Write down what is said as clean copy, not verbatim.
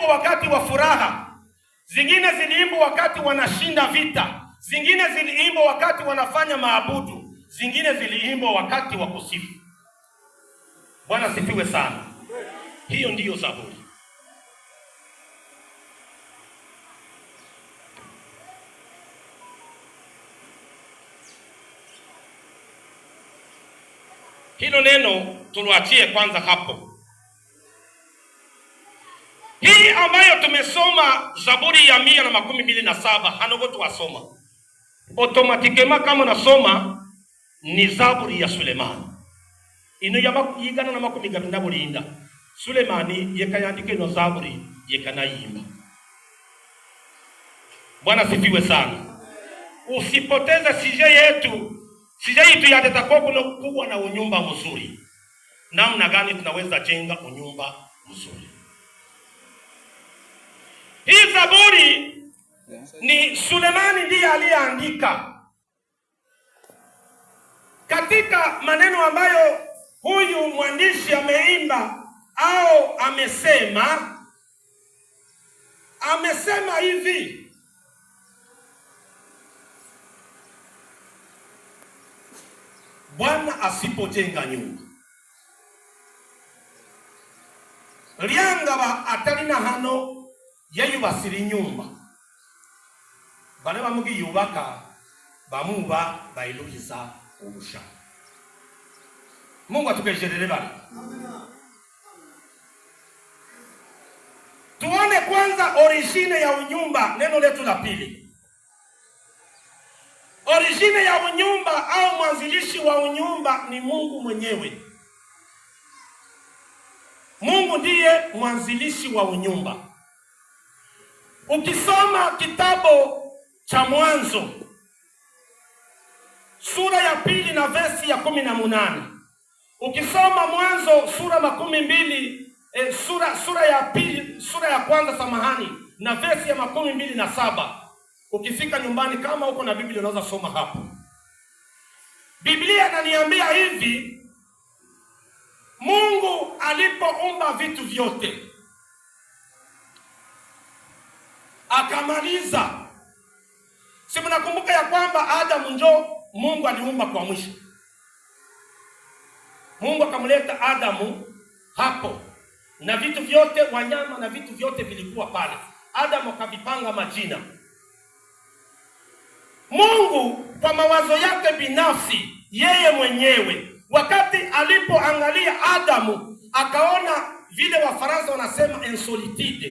ziliimbwa wakati wa furaha, zingine ziliimbwa wakati wanashinda vita, zingine ziliimbwa wakati wanafanya maabudu, zingine ziliimbwa wakati wa kusifu. Bwana sifiwe sana. Hiyo ndiyo Zaburi. Hilo neno tuliachie kwanza hapo. Hii ambayo tumesoma Zaburi ya 127 hanogo tuwasoma. Automatikema kama nasoma ni Zaburi ya Sulemani. Ino yigana na 129 Sulemani yekayandike no Zaburi yekanayimba. Bwana sifiwe sana. Usipoteze sije yetu yatatakuwa kuwa na unyumba mzuri. Namna gani tunaweza jenga unyumba mzuri? Hii Zaburi ni Sulemani ndiye aliyeandika. Katika maneno ambayo huyu mwandishi ameimba au amesema hivi: Bwana asipojenga nyumba, lyangaba atalina hano yayubasira nyumba, bane bamugiyubaka bamuba bayiluhiza ubusha. Mungu atukejerere bali. Tuone kwanza origine ya unyumba, neno letu la pili. Origine ya unyumba au mwanzilishi wa unyumba ni Mungu mwenyewe. Mungu ndiye mwanzilishi wa unyumba. Ukisoma kitabu cha Mwanzo sura ya 2 na versi ya 18. Ukisoma Mwanzo sura 12 sura ya pili, sura ya kwanza samahani, na versi ya 27. Ukifika nyumbani kama uko na Biblia unaweza soma hapo. Biblia inaniambia hivi: Mungu alipoumba vitu vyote akamaliza. Si mnakumbuka ya kwamba Adamu ndio Mungu aliumba kwa mwisho. Mungu akamleta Adamu hapo na vitu vyote, wanyama na vitu vyote vilikuwa pale. Adamu akavipanga majina. Mungu kwa mawazo yake binafsi yeye mwenyewe, wakati alipoangalia Adamu akaona vile Wafaransa wanasema insolitude,